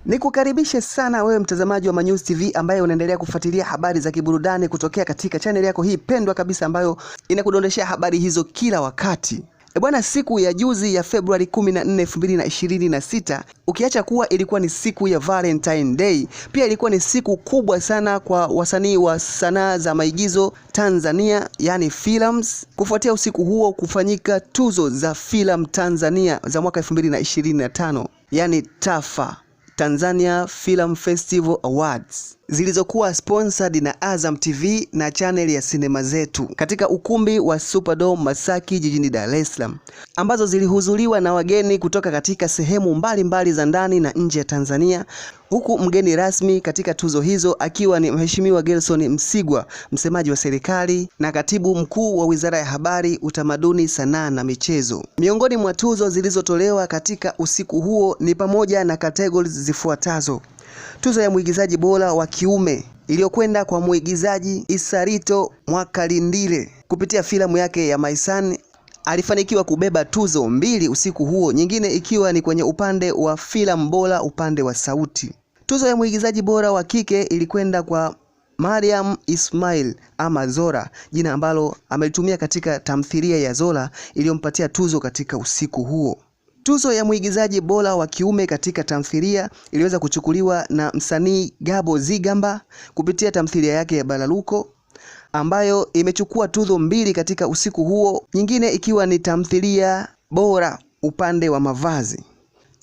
Nikukaribishe sana wewe mtazamaji wa Manyuzi TV ambaye unaendelea kufuatilia habari za kiburudani kutokea katika channel yako hii pendwa kabisa ambayo inakudondeshea habari hizo kila wakati. Bwana, siku ya juzi ya Februari 14, 2026, ukiacha kuwa ilikuwa ni siku ya Valentine Day, pia ilikuwa ni siku kubwa sana kwa wasanii wa sanaa za maigizo Tanzania, yani films. Kufuatia usiku huo kufanyika tuzo za filamu Tanzania za mwaka 2025, yani TAFA, Tanzania Film Festival Awards, zilizokuwa sponsored na Azam TV na channel ya Sinema Zetu katika ukumbi wa Superdome Masaki jijini Dar es Salaam, ambazo zilihudhuriwa na wageni kutoka katika sehemu mbalimbali za ndani na nje ya Tanzania, huku mgeni rasmi katika tuzo hizo akiwa ni Mheshimiwa Gerson Msigwa, msemaji wa serikali na katibu mkuu wa Wizara ya Habari, Utamaduni, Sanaa na Michezo. Miongoni mwa tuzo zilizotolewa katika usiku huo ni pamoja na categories zifuatazo: tuzo ya mwigizaji bora wa kiume iliyokwenda kwa mwigizaji Isarito Mwakalindile kupitia filamu yake ya Maisani. Alifanikiwa kubeba tuzo 2 usiku huo, nyingine ikiwa ni kwenye upande wa filamu bora upande wa sauti. Tuzo ya mwigizaji bora wa kike ilikwenda kwa Mariam Ismail ama Zora, jina ambalo amelitumia katika tamthilia ya Zola iliyompatia tuzo katika usiku huo. Tuzo ya mwigizaji bora wa kiume katika tamthilia iliweza kuchukuliwa na msanii Gabo Zigamba kupitia tamthilia yake ya Balaluko, ambayo imechukua tuzo 2 katika usiku huo, nyingine ikiwa ni tamthilia bora upande wa mavazi.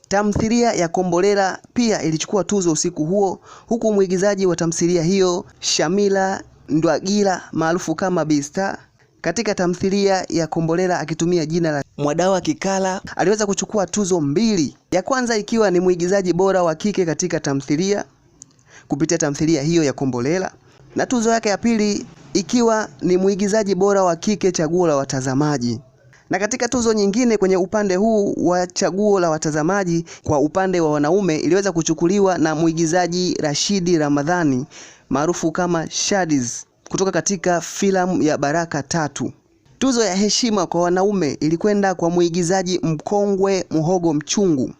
Tamthilia ya Kombolela pia ilichukua tuzo usiku huo, huku mwigizaji wa tamthilia hiyo Shamila Ndwagira maarufu kama Bista katika tamthilia ya Kombolela akitumia jina la Mwadawa Kikala aliweza kuchukua tuzo 2. Ya kwanza ikiwa ni mwigizaji bora wa kike katika tamthilia kupitia tamthilia hiyo ya Kombolela, na tuzo yake ya pili ikiwa ni mwigizaji bora wa kike chaguo la watazamaji. Na katika tuzo nyingine kwenye upande huu wa chaguo la watazamaji kwa upande wa wanaume iliweza kuchukuliwa na mwigizaji Rashidi Ramadhani maarufu kama Shadiz kutoka katika filamu ya Baraka 3. Tuzo ya heshima kwa wanaume ilikwenda kwa mwigizaji mkongwe Muhogo Mchungu,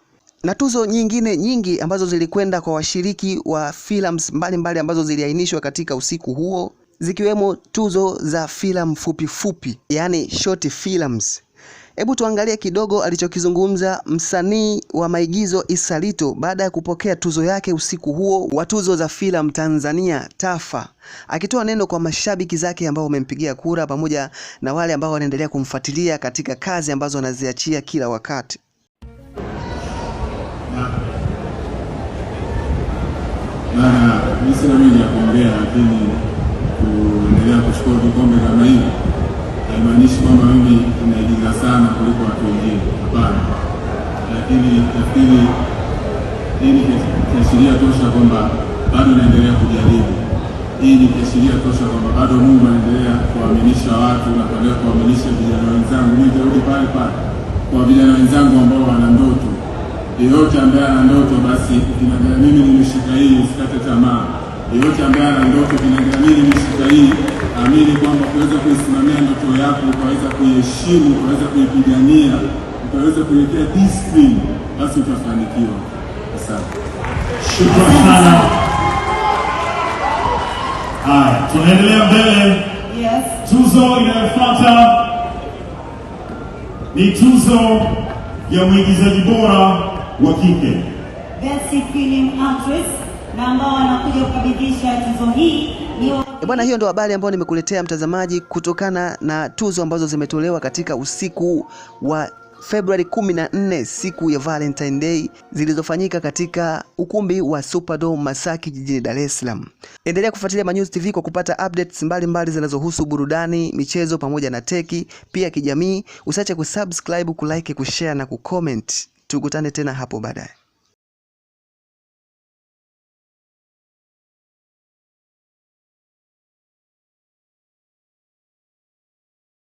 na tuzo nyingine nyingi ambazo zilikwenda kwa washiriki wa films mbalimbali ambazo ziliainishwa katika usiku huo, zikiwemo tuzo za filamu fupi, yani short films. Hebu tuangalie kidogo alichokizungumza msanii wa maigizo Isarito baada ya kupokea tuzo yake usiku huo wa tuzo za filamu Tanzania TAFA, akitoa neno kwa mashabiki zake ambao wamempigia kura pamoja na wale ambao wanaendelea kumfuatilia katika kazi ambazo anaziachia kila wakati. Mimi sina mengi ya kuongea, lakini kuendelea kuchukua vikombe kama hivi haimaanishi kwamba mimi ninaigiza sana kuliko watu wengine, hapana. Lakini nafikiri hii ni kiashiria tosha kwamba bado naendelea kujaribu. Hii ni kiashiria tosha kwamba bado Mungu anaendelea kuaminisha watu na kuaminisha vijana wenzangu. Mimi nitarudi pale kwa vijana wenzangu ambao wana ndoto. Yeyote ambaye ana ndoto basi kinaangalia mimi nimeshika hii, usikate tamaa. Yeyote ambaye ana ndoto kinaangalia mimi nimeshika hii, amini kwamba kuweza kuisimamia ndoto yako, ukaweza kuiheshimu, ukaweza kuipigania, ukaweza kuiwekea discipline, basi utafanikiwa. Asante. Shukrani sana. Haya, tunaendelea mbele. Yes. Tuzo inayofuata ni tuzo ya mwigizaji bora wa kike. Best Film Actress, na ambao wanakuja kukabidhisha tuzo hii ni Bwana, hiyo ndo habari ambayo nimekuletea mtazamaji kutokana na tuzo ambazo zimetolewa katika usiku wa Februari 14, siku ya Valentine Day, zilizofanyika katika ukumbi wa Superdome Masaki jijini Dar es Salaam. Endelea kufuatilia Manyuzi TV kwa kupata updates mbalimbali zinazohusu burudani, michezo pamoja na teki, pia kijamii. Usiache kusubscribe, kulike, kushare na kucomment. Tukutane tena hapo baadaye.